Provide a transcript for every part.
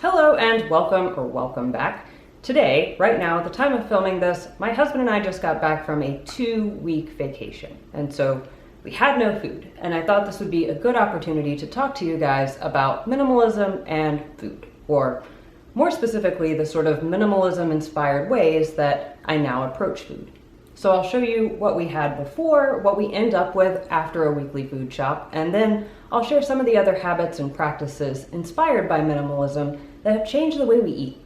Hello and welcome back. Today, right now, at the time of filming this, my husband and I just got back from a 2-week vacation. And so we had no food. And I thought this would be a good opportunity to talk to you guys about minimalism and food. Or more specifically, the sort of minimalism inspired ways that I now approach food. So I'll show you what we had before, what we end up with after a weekly food shop, and then I'll share some of the other habits and practices inspired by minimalism that have changed the way we eat.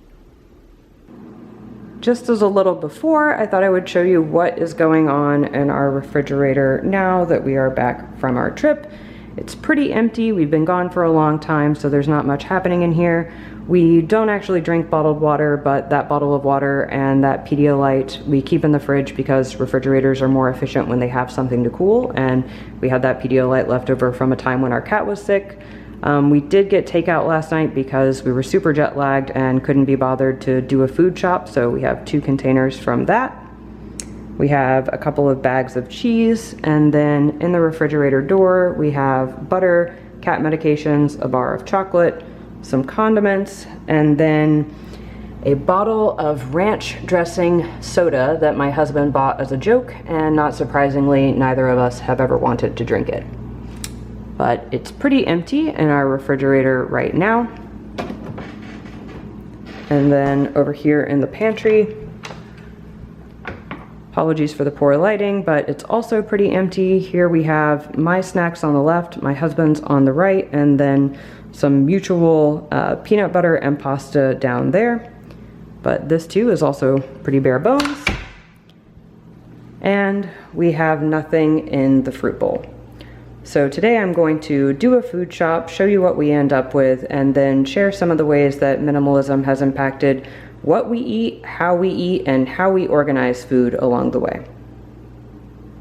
Just as a little before, I thought I would show you what is going on in our refrigerator now that we are back from our trip. It's pretty empty. We've been gone for a long time, so there's not much happening in here. We don't actually drink bottled water, but that bottle of water and that Pedialyte we keep in the fridge because refrigerators are more efficient when they have something to cool, and we had that Pedialyte left over from a time when our cat was sick. We did get takeout last night because we were super jet lagged and couldn't be bothered to do a food shop, so we have 2 containers from that. We have a couple of bags of cheese, and then in the refrigerator door we have butter, cat medications, a bar of chocolate, some condiments, and then a bottle of ranch dressing soda that my husband bought as a joke, and not surprisingly, neither of us have ever wanted to drink it. But it's pretty empty in our refrigerator right now. And then over here in the pantry, apologies for the poor lighting, but it's also pretty empty. Here we have my snacks on the left, my husband's on the right, and then some mutual peanut butter and pasta down there. But this too is also pretty bare bones. And we have nothing in the fruit bowl. So today I'm going to do a food shop, show you what we end up with, and then share some of the ways that minimalism has impacted what we eat, and how we organize food along the way.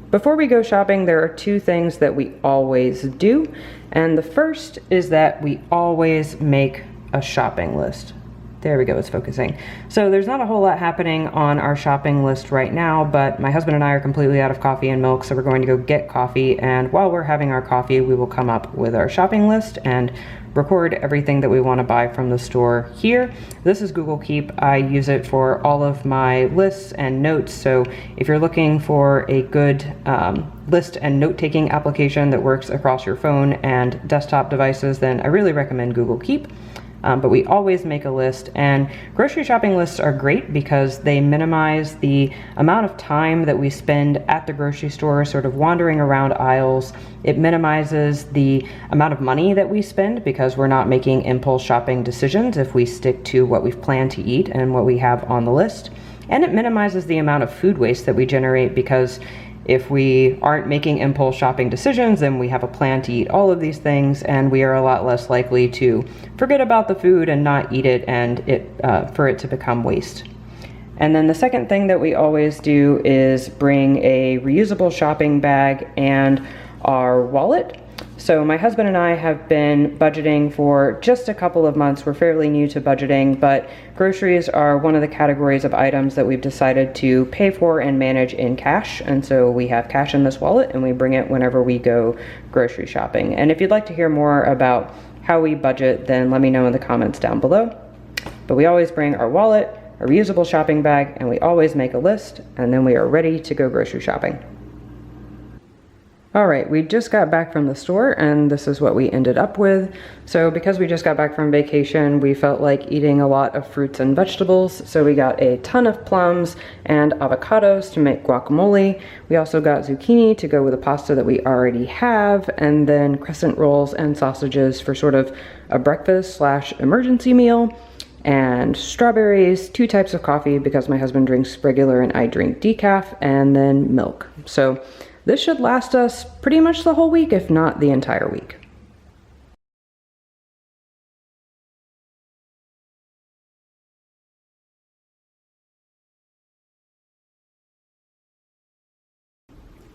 Before we go shopping, there are 2 things that we always do, and the first is that we always make a shopping list. There we go, it's focusing. So there's not a whole lot happening on our shopping list right now, but my husband and I are completely out of coffee and milk, so we're going to go get coffee, and while we're having our coffee, we will come up with our shopping list and record everything that we want to buy from the store here. This is Google Keep. I use it for all of my lists and notes, so if you're looking for a good list and note-taking application that works across your phone and desktop devices, then I really recommend Google Keep. But we always make a list, and grocery shopping lists are great because they minimize the amount of time that we spend at the grocery store sort of wandering around aisles. It minimizes the amount of money that we spend because we're not making impulse shopping decisions if we stick to what we've planned to eat and what we have on the list. And it minimizes the amount of food waste that we generate because if we aren't making impulse shopping decisions, then we have a plan to eat all of these things, and we are a lot less likely to forget about the food and not eat it and for it to become waste. And then the second thing that we always do is bring a reusable shopping bag and our wallet. So my husband and I have been budgeting for just a couple of months. We're fairly new to budgeting, but groceries are one of the categories of items that we've decided to pay for and manage in cash. And so we have cash in this wallet and we bring it whenever we go grocery shopping. And if you'd like to hear more about how we budget, then let me know in the comments down below. But we always bring our wallet, a reusable shopping bag, and we always make a list, and then we are ready to go grocery shopping. All right, we just got back from the store and this is what we ended up with. So because we just got back from vacation, we felt like eating a lot of fruits and vegetables. So we got a ton of plums and avocados to make guacamole. We also got zucchini to go with the pasta that we already have, and then crescent rolls and sausages for sort of a breakfast/emergency meal, and strawberries, 2 types of coffee because my husband drinks regular and I drink decaf, and then milk. So this should last us pretty much the whole week, if not the entire week.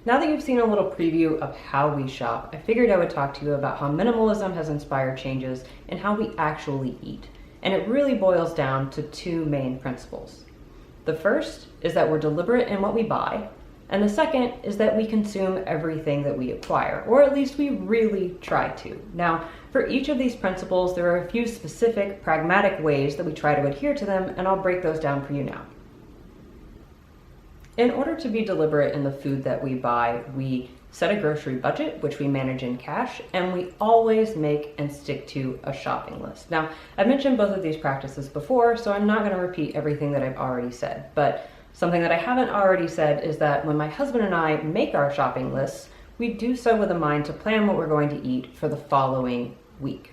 Now that you've seen a little preview of how we shop, I figured I would talk to you about how minimalism has inspired changes in how we actually eat. And it really boils down to 2 main principles. The first is that we're deliberate in what we buy, And the second is that we consume everything that we acquire, or at least we really try to. Now, for each of these principles, there are a few specific, pragmatic ways that we try to adhere to them, and I'll break those down for you now. In order to be deliberate in the food that we buy, we set a grocery budget, which we manage in cash, and we always make and stick to a shopping list. Now, I've mentioned both of these practices before, so I'm not going to repeat everything that I've already said, but something that I haven't already said is that when my husband and I make our shopping lists, we do so with a mind to plan what we're going to eat for the following week.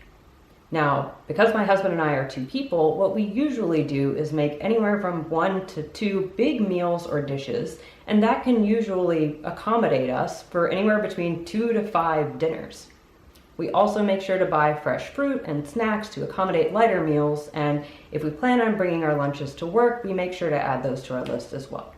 Now, because my husband and I are two people, what we usually do is make anywhere from 1 to 2 big meals or dishes, and that can usually accommodate us for anywhere between 2 to 5 dinners. We also make sure to buy fresh fruit and snacks to accommodate lighter meals, and if we plan on bringing our lunches to work, we make sure to add those to our list as well.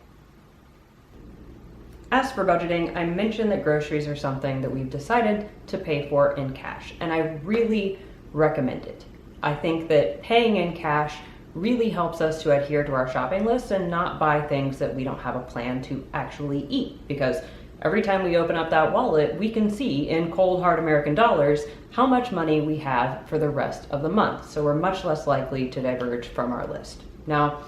As for budgeting, I mentioned that groceries are something that we've decided to pay for in cash, and I really recommend it. I think that paying in cash really helps us to adhere to our shopping list and not buy things that we don't have a plan to actually eat, because every time we open up that wallet, we can see in cold hard American dollars how much money we have for the rest of the month. So we're much less likely to diverge from our list. Now,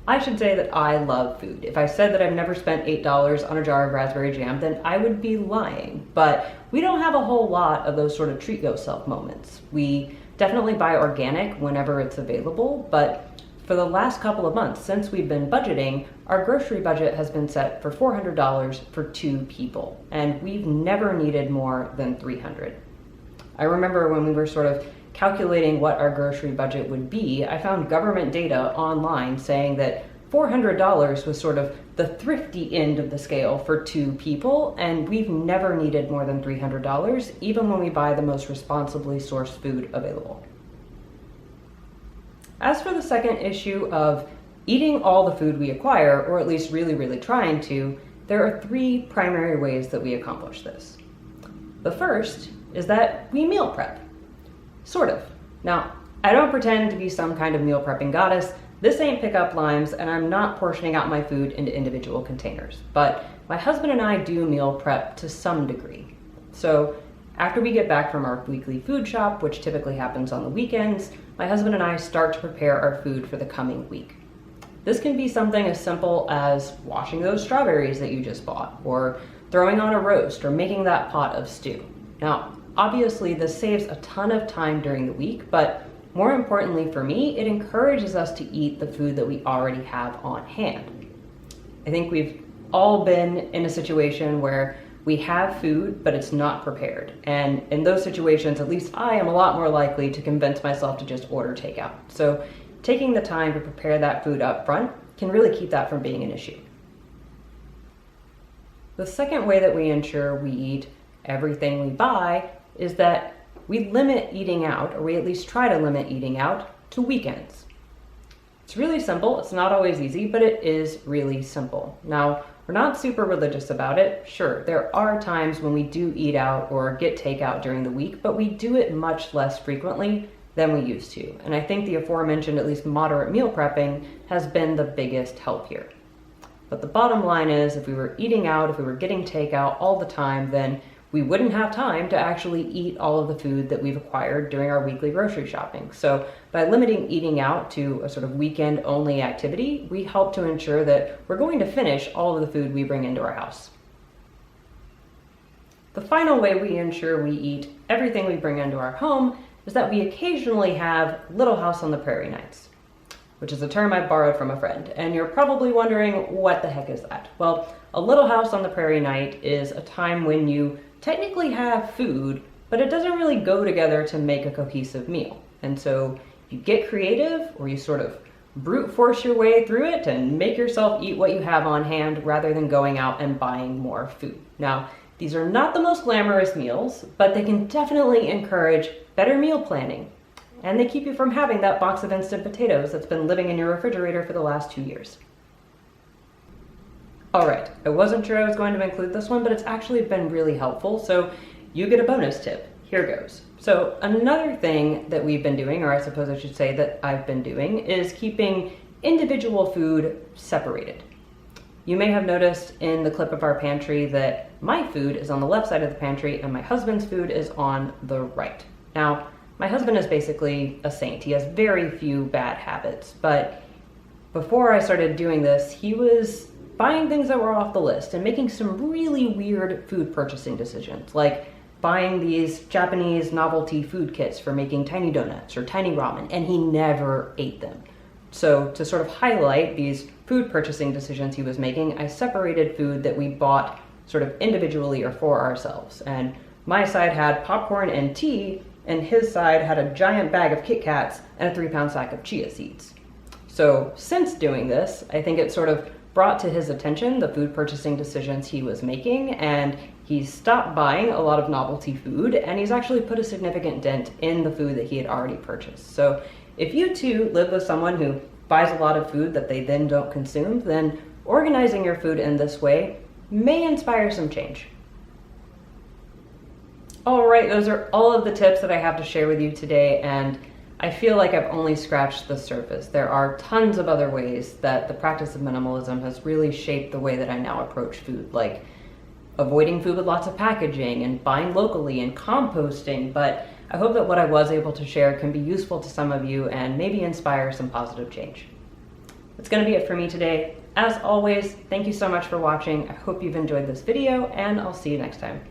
I should say that I love food. If I said that I've never spent $8 on a jar of raspberry jam, then I would be lying. But we don't have a whole lot of those sort of treat yourself moments. We definitely buy organic whenever it's available, but for the last couple of months since we've been budgeting, our grocery budget has been set for $400 for 2 people, and we've never needed more than $300. I remember when we were sort of calculating what our grocery budget would be, I found government data online saying that $400 was sort of the thrifty end of the scale for 2 people, and we've never needed more than $300, even when we buy the most responsibly sourced food available. As for the second issue of eating all the food we acquire, or at least really trying to, there are 3 primary ways that we accomplish this. The first is that we meal prep. Sort of. Now, I don't pretend to be some kind of meal prepping goddess. This ain't pickup lines, and I'm not portioning out my food into individual containers. But my husband and I do meal prep to some degree. So after we get back from our weekly food shop, which typically happens on the weekends, my husband and I start to prepare our food for the coming week. This can be something as simple as washing those strawberries that you just bought, or throwing on a roast, or making that pot of stew. Now, obviously this saves a ton of time during the week, but more importantly for me, it encourages us to eat the food that we already have on hand. I think we've all been in a situation where we have food, but it's not prepared. And in those situations, at least I am a lot more likely to convince myself to just order takeout. So taking the time to prepare that food up front can really keep that from being an issue. The second way that we ensure we eat everything we buy is that we limit eating out, or we at least try to limit eating out, to weekends. It's really simple. It's not always easy, but it is really simple. Now, we're not super religious about it. Sure, there are times when we do eat out or get takeout during the week, but we do it much less frequently than we used to. And I think the aforementioned, at least moderate meal prepping has been the biggest help here. But the bottom line is, if we were eating out, if we were getting takeout all the time, then we wouldn't have time to actually eat all of the food that we've acquired during our weekly grocery shopping. So by limiting eating out to a sort of weekend only activity, we help to ensure that we're going to finish all of the food we bring into our house. The final way we ensure we eat everything we bring into our home is that we occasionally have Little House on the Prairie nights, which is a term I borrowed from a friend. And you're probably wondering, what the heck is that? Well, a Little House on the Prairie night is a time when you technically have food, but it doesn't really go together to make a cohesive meal. And so you get creative, or you sort of brute force your way through it and make yourself eat what you have on hand rather than going out and buying more food. Now, these are not the most glamorous meals, but they can definitely encourage better meal planning. And they keep you from having that box of instant potatoes that's been living in your refrigerator for the last 2 years. All right, I wasn't sure I was going to include this one, but it's actually been really helpful, so you get a bonus tip. Here goes. So another thing that we've been doing, or I suppose I should say that I've been doing, is keeping individual food separated. You may have noticed in the clip of our pantry that my food is on the left side of the pantry and my husband's food is on the right. Now, my husband is basically a saint. He has very few bad habits, but before I started doing this, he was buying things that were off the list and making some really weird food purchasing decisions, like buying these Japanese novelty food kits for making tiny donuts or tiny ramen, and he never ate them. So to sort of highlight these food purchasing decisions he was making, I separated food that we bought sort of individually or for ourselves. And my side had popcorn and tea, and his side had a giant bag of Kit Kats and a 3-pound sack of chia seeds. So since doing this, I think it sort of brought to his attention the food purchasing decisions he was making, and he's stopped buying a lot of novelty food, and he's actually put a significant dent in the food that he had already purchased. So if you too live with someone who buys a lot of food that they then don't consume, then organizing your food in this way may inspire some change. All right, those are all of the tips that I have to share with you today, and I feel like I've only scratched the surface. There are tons of other ways that the practice of minimalism has really shaped the way that I now approach food, like avoiding food with lots of packaging and buying locally and composting, but I hope that what I was able to share can be useful to some of you and maybe inspire some positive change. That's going to be it for me today. As always, thank you so much for watching. I hope you've enjoyed this video, and I'll see you next time.